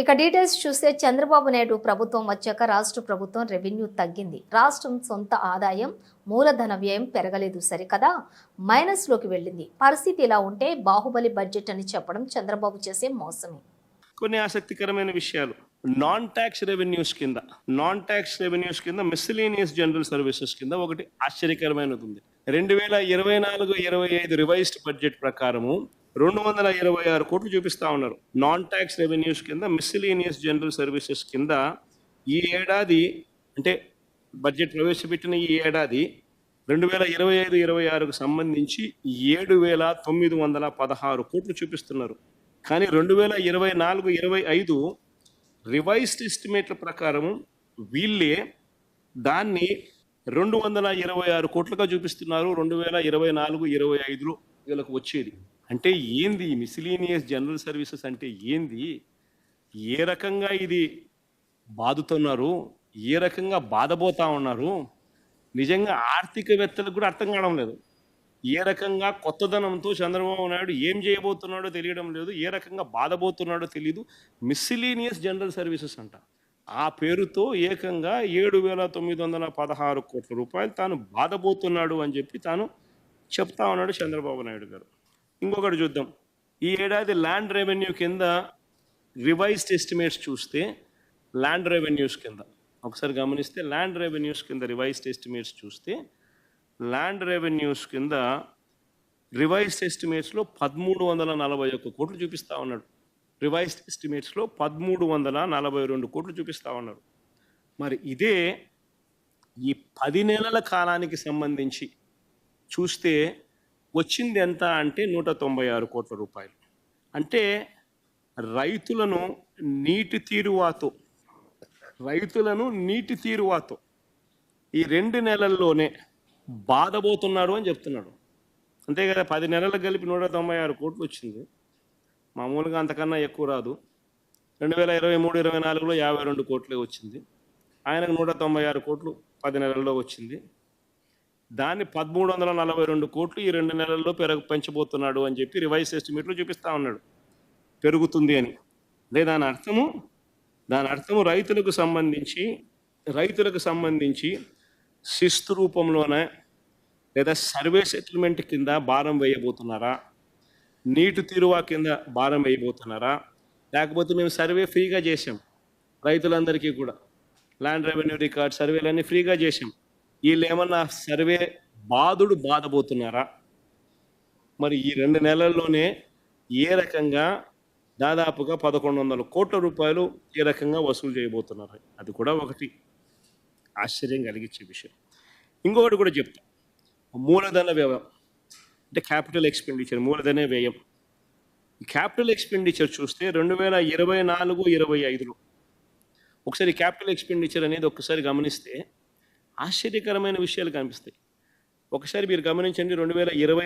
ఇక డీటెయిల్స్ చూస్తే చంద్రబాబు నాయుడు ప్రభుత్వం వచ్చాక రాష్ట్ర ప్రభుత్వం రెవెన్యూ తగ్గింది. రాష్ట్రం సొంత ఆదాయం మూలధన వ్యయం పెరగలేదు సరికదా, మైనస్లోకి వెళ్ళింది. పరిస్థితి ఇలా ఉంటే బాహుబలి బడ్జెట్ అని చెప్పడం చంద్రబాబు చేసే మోసమే. కొన్ని ఆసక్తికరమైన విషయాలు నాన్ ట్యాక్స్ రెవెన్యూస్ కింద మిస్సిలీనియస్ జనరల్ సర్వీసెస్ కింద ఒకటి ఆశ్చర్యకరమైనది ఉంది. 2024-25 రివైజ్డ్ బడ్జెట్ ప్రకారము 226 కోట్లు చూపిస్తా ఉన్నారు. నాన్ ట్యాక్స్ రెవెన్యూస్ కింద మిస్సిలీనియస్ జనరల్ సర్వీసెస్ కింద ఈ ఏడాది అంటే బడ్జెట్ ప్రవేశపెట్టిన ఈ ఏడాది 2025-26కు సంబంధించి 7,916 కోట్లు చూపిస్తున్నారు. కానీ 2024-25 రివైజ్డ్ ఎస్టిమేట్ల ప్రకారం వీళ్ళే దాన్ని 226 కోట్లుగా చూపిస్తున్నారు. 2024-25లో వీళ్ళకు వచ్చేది అంటే ఏంది? మిసిలీనియస్ జనరల్ సర్వీసెస్ అంటే ఏంది? ఏ రకంగా ఇది బాదుతున్నారు? ఏ రకంగా బాధపోతా ఉన్నారు? నిజంగా ఆర్థికవేత్తలకు కూడా అర్థం కావడం లేదు. ఏ రకంగా కొత్తదనంతో చంద్రబాబు నాయుడు ఏం చేయబోతున్నాడో తెలియడం లేదు, ఏ రకంగా బాధపోతున్నాడో తెలియదు. మిస్సిలీనియస్ జనరల్ సర్వీసెస్ అంట. ఆ పేరుతో ఏకంగా 7,916 కోట్ల రూపాయలు తాను బాధపోతున్నాడు అని చెప్పి తాను చెప్తా ఉన్నాడు చంద్రబాబు నాయుడు గారు. ఇంకొకటి చూద్దాం. ఈ ఏడాది ల్యాండ్ రెవెన్యూ కింద రివైజ్డ్ ఎస్టిమేట్స్ చూస్తే ల్యాండ్ రెవెన్యూస్ కింద ఒకసారి గమనిస్తే ల్యాండ్ రెవెన్యూస్ కింద రివైజ్డ్ ఎస్టిమేట్స్ చూస్తే ల్యాండ్ రెవెన్యూస్ కింద రివైజ్డ్ ఎస్టిమేట్స్లో 1,341 కోట్లు చూపిస్తూ ఉన్నాడు. రివైజ్డ్ ఎస్టిమేట్స్లో 1,342 కోట్లు చూపిస్తూ ఉన్నారు. మరి ఇదే ఈ 10 నెలల కాలానికి సంబంధించి చూస్తే వచ్చింది ఎంత అంటే 196 కోట్ల రూపాయలు. అంటే రైతులను నీటి తీరువాతో ఈ 2 నెలల్లోనే బాధపోతున్నాడు అని చెప్తున్నాడు. అంతే కదా, 10 నెలలకు కలిపి 196 కోట్లు వచ్చింది. మామూలుగా అంతకన్నా ఎక్కువ రాదు. 2023-24లో 52 కోట్లే వచ్చింది. ఆయనకు 196 కోట్లు 10 నెలల్లో వచ్చింది. దాన్ని 1,342 కోట్లు ఈ 2 నెలల్లో పెంచబోతున్నాడు అని చెప్పి రివైజ్ ఎస్టిమేట్లో చూపిస్తూ ఉన్నాడు పెరుగుతుంది అని. అదే దాని అర్థము రైతులకు సంబంధించి శిస్తు రూపంలోనే లేదా సర్వే సెటిల్మెంట్ కింద భారం వేయబోతున్నారా, నీటి తీరువా కింద భారం వేయబోతున్నారా, లేకపోతే మేము సర్వే ఫ్రీగా చేసాం రైతులందరికీ కూడా, ల్యాండ్ రెవెన్యూ రికార్డ్ సర్వేలన్నీ ఫ్రీగా చేసాం, వీళ్ళు ఏమన్నా సర్వే బాధపోతున్నారా? మరి ఈ 2 నెలల్లోనే ఏ రకంగా దాదాపుగా 1,100 కోట్ల రూపాయలు ఏ రకంగా వసూలు చేయబోతున్నారు? అది కూడా ఒకటి ఆశ్చర్యం కలిగించే విషయం. ఇంకొకటి కూడా చెప్తా, మూలధన వ్యయం అంటే క్యాపిటల్ ఎక్స్పెండిచర్, మూలధన వ్యయం. క్యాపిటల్ ఎక్స్పెండిచర్ చూస్తే 2024-25లో ఒకసారి క్యాపిటల్ ఎక్స్పెండిచర్ అనేది ఒకసారి గమనిస్తే ఆశ్చర్యకరమైన విషయాలు కనిపిస్తాయి. ఒకసారి మీరు గమనించండి, 2020